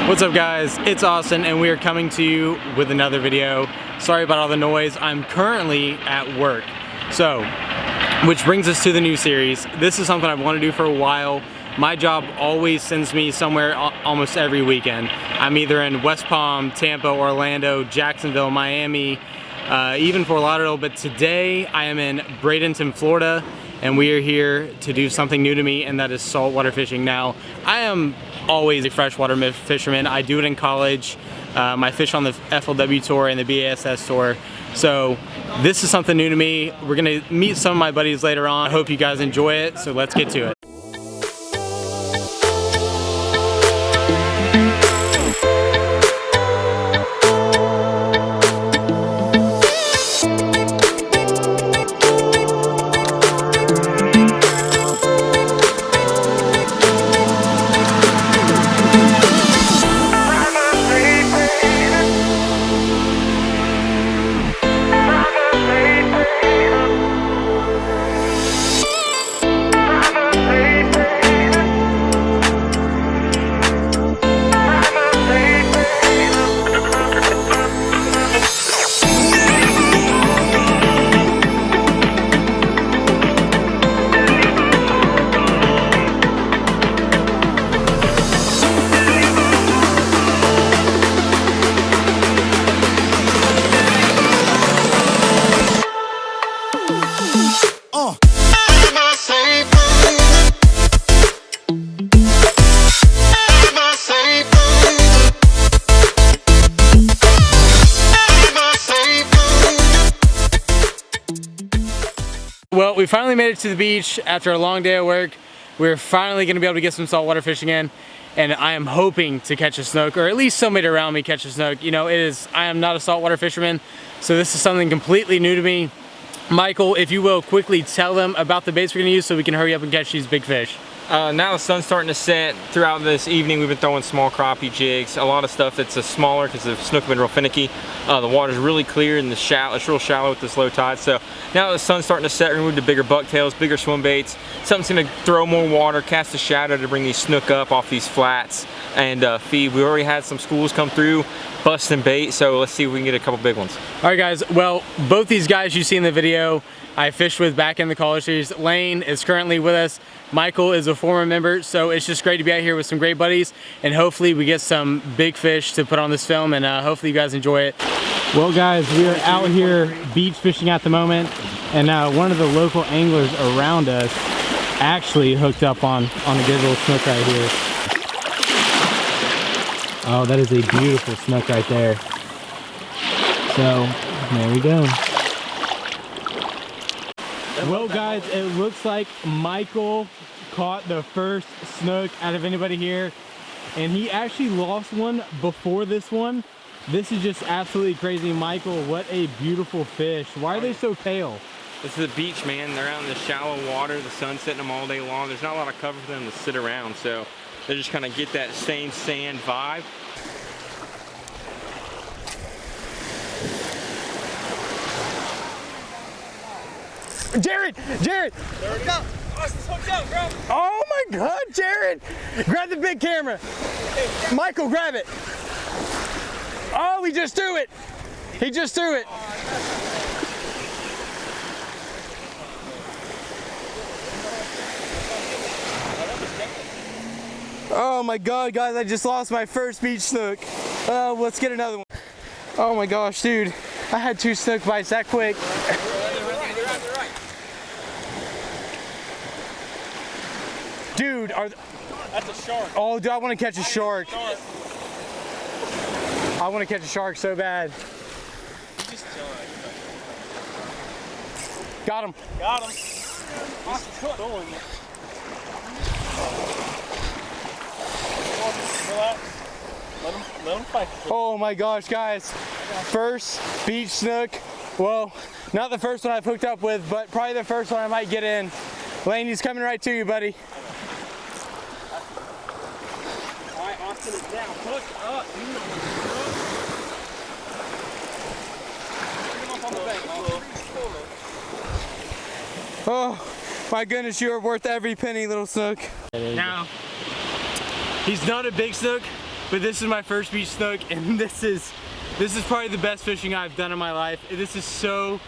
What's up guys, it's Austin and we are coming to you with another video. Sorry about all the noise, I'm currently at work. So, which brings us to the new series. This is something I've wanted to do for a while. My job always sends me somewhere almost every weekend. I'm either in West Palm, Tampa, Orlando, Jacksonville, Miami, even Fort Lauderdale, but today I am in Bradenton, Florida, and we are here to do something new to me, and that is saltwater fishing. Now, I am always a freshwater fisherman. I do it in college. I fish on the FLW tour and the BASS tour. So this is something new to me. We're gonna meet some of my buddies later on. I hope you guys enjoy it, so let's get to it. Well, we finally made it to the beach after a long day of work. We're finally gonna be able to get some saltwater fishing in, and I am hoping to catch a snook, or at least somebody around me catch a snook. You know, I am not a saltwater fisherman, so this is something completely new to me. Michael, if you will, quickly tell them about the baits we're gonna use so we can hurry up and catch these big fish. Now the sun's starting to set. Throughout this evening we've been throwing small crappie jigs, a lot of stuff that's smaller because the snook have been real finicky. The water's really clear and it's real shallow with this low tide. So now that the sun's starting to set, we moved to bigger bucktails, bigger swim baits, something's going to throw more water, cast a shadow to bring these snook up off these flats and feed. We already had some schools come through busting bait, so let's see if we can get a couple big ones. All right guys, well, both these guys you see in the video I fished with back in the college series. Lane is currently with us. Michael is a former member, so it's just great to be out here with some great buddies, and hopefully we get some big fish to put on this film, and hopefully you guys enjoy it. Well guys, we are out here beach fishing at the moment, and one of the local anglers around us actually hooked up on a good little snook right here. Oh, that is a beautiful snook right there. So, there we go. Well guys, it looks like Michael caught the first snook out of anybody here, and he actually lost one before this one. This is just absolutely crazy. Michael, what a beautiful fish. Why are they so pale? This is the beach, man. They're out in the shallow water, the sun's setting them all day long. There's not a lot of cover for them to sit around, so they just kind of get that same sand vibe. Jared! Jared! Hooked up. Austin's hooked up, grab it. Oh my God, Jared! Grab the big camera. Michael, grab it. Oh, he just threw it. He just threw it. Oh my God, guys, I just lost my first beach snook. Let's get another one. Oh my gosh, dude. I had 2 snook bites that quick. Dude, that's a shark. Oh, dude, I want to catch a shark. I want to catch a shark so bad. Got him. Got him. Relax. Let him fight. Oh my gosh, guys. First beach snook. Well, not the first one I've hooked up with, but probably the first one I might get in. Lane, he's coming right to you, buddy. Alright, Austin is down. Hook up. Bring him up on the bank. Oh my goodness, you are worth every penny, little snook. Now, he's not a big snook, but this is my first beach snook, and this is probably the best fishing I've done in my life. This is so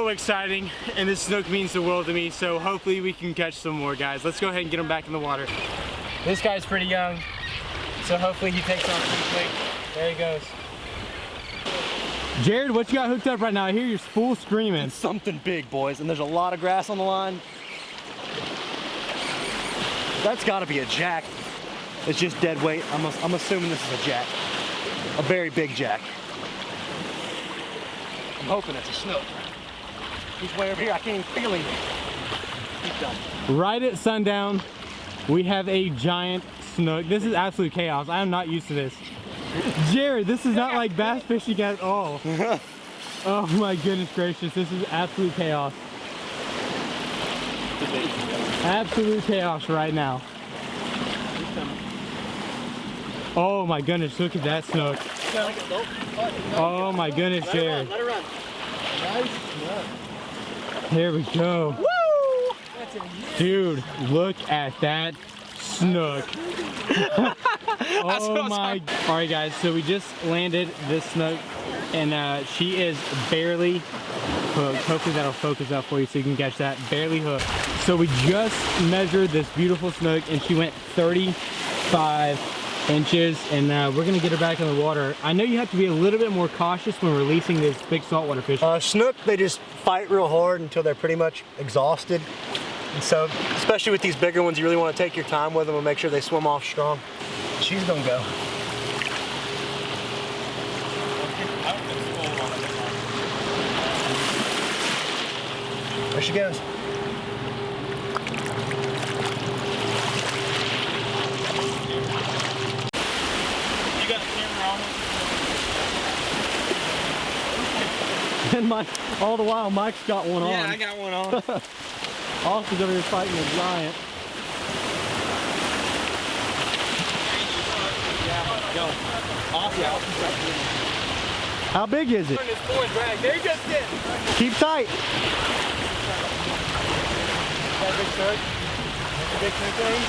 exciting, and this snook means the world to me, so hopefully we can catch some more, guys. Let's go ahead and get him back in the water. This guy's pretty young, so hopefully he takes off pretty quick. There he goes. Jared, what you got hooked up right now? I hear your spool screaming. It's something big, boys, and there's a lot of grass on the line. That's gotta be a jack. It's just dead weight. I'm assuming this is a jack. A very big jack. I'm hoping it's a snook. He's way over here, I can't even feel him. He's done. Right at sundown, we have a giant snook. This is absolute chaos. I am not used to this. Jared, this is not like bass fishing at all. Oh my goodness gracious, this is absolute chaos. Absolute chaos right now. Oh my goodness, look at that snook. Oh my goodness, Jared. Let it run. Nice snook. Here we go. Woo! Dude, look at that snook. Oh my. Alright guys, so we just landed this snook, and she is barely hooked. Hopefully that'll focus up for you so you can catch that. Barely hooked. So we just measured this beautiful snook, and she went 35 inches, and we're gonna get her back in the water. I know you have to be a little bit more cautious when releasing this big saltwater fish. Snook, they just fight real hard until they're pretty much exhausted. And so, especially with these bigger ones, you really want to take your time with them and make sure they swim off strong. She's gonna go. There she goes. You got the camera on? And Mike, all the while, Mike's got one on. Yeah, I got one on. Austin's over here fighting a giant. Go. Awesome. How big is it? There he just did. Keep tight. That big snook? That's a big snook thing?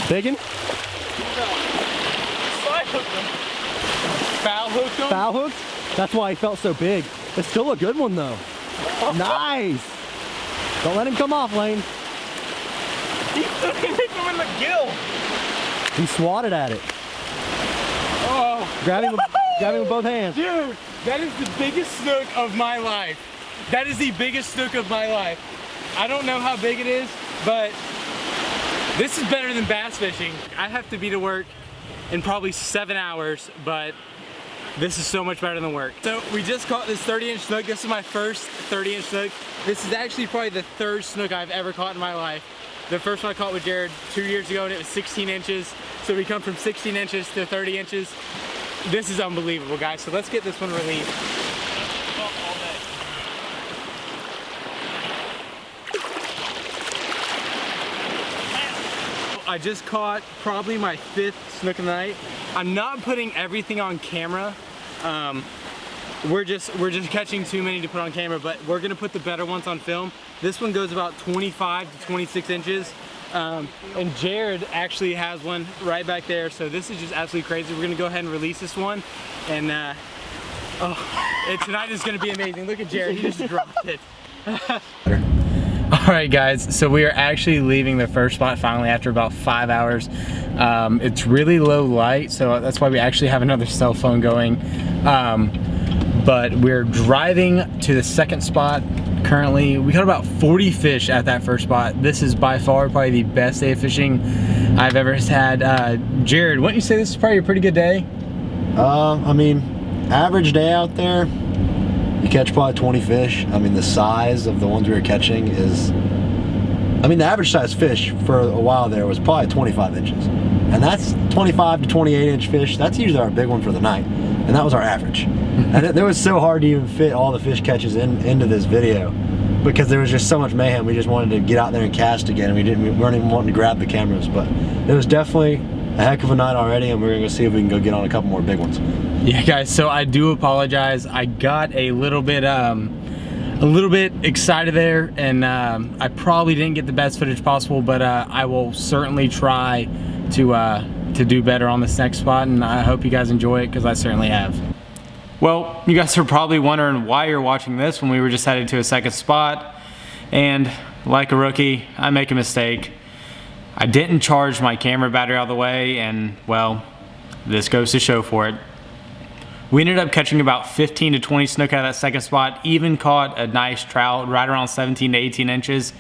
Biggin? Foul hooked him? Foul hooked? That's why he felt so big. It's still a good one though. Nice. Don't let him come off, Lane. He hit him in the gill. He swatted at it. Oh. Grab him with both hands. Dude, that is the biggest snook of my life. That is the biggest snook of my life. I don't know how big it is, but this is better than bass fishing. I have to be to work in probably 7 hours, but this is so much better than work. So we just caught this 30-inch snook. This is my first 30-inch snook. This is actually probably the third snook I've ever caught in my life. The first one I caught with Jared 2 years ago, and it was 16 inches. So we come from 16 inches to 30 inches. This is unbelievable, guys. So let's get this one released. I just caught probably my 5th snook of the night. I'm not putting everything on camera. We're just catching too many to put on camera, but we're gonna put the better ones on film. This one goes about 25 to 26 inches. And Jared actually has one right back there, so this is just absolutely crazy. We're gonna go ahead and release this one, and tonight is gonna be amazing. Look at Jared, he just dropped it. Alright guys, so we are actually leaving the first spot finally after about 5 hours. It's really low light, so that's why we actually have another cell phone going. But we're driving to the second spot currently. We caught about 40 fish at that first spot. This is by far probably the best day of fishing I've ever had. Jared, wouldn't you say this is probably a pretty good day? I mean, average day out there, you catch probably 20 fish. I mean, the size of the ones we were catching is, I mean, the average size fish for a while there was probably 25 inches. And that's 25 to 28 inch fish. That's usually our big one for the night. And that was our average. And it was so hard to even fit all the fish catches into this video because there was just so much mayhem. We just wanted to get out there and cast again. We weren't even wanting to grab the cameras, but it was definitely a heck of a night already, and we're gonna see if we can go get on a couple more big ones. Yeah guys, so I do apologize. I got a little bit a little bit excited there, and I probably didn't get the best footage possible, but I will certainly try to do better on this next spot, and I hope you guys enjoy it, because I certainly have. Well, you guys are probably wondering why you're watching this when we were just headed to a second spot, and like a rookie, I make a mistake. I didn't charge my camera battery all the way, and well, this goes to show for it. We ended up catching about 15 to 20 snook out of that second spot, even caught a nice trout right around 17 to 18 inches.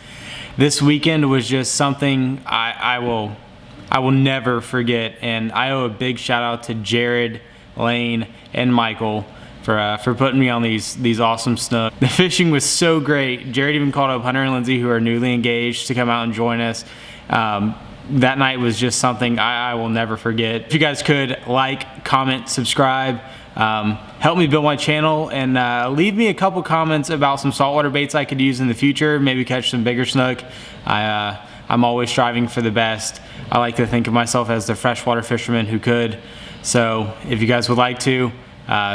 This weekend was just something I will never forget, and I owe a big shout out to Jared, Lane, and Michael for putting me on these awesome snook. The fishing was so great. Jared even called up Hunter and Lindsay, who are newly engaged, to come out and join us. That night was just something I will never forget. If you guys could like, comment, subscribe, help me build my channel, and leave me a couple comments about some saltwater baits I could use in the future, maybe catch some bigger snook. I'm always striving for the best. I like to think of myself as the freshwater fisherman who could. So if you guys would like to,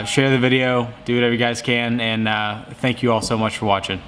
share the video, do whatever you guys can, and thank you all so much for watching.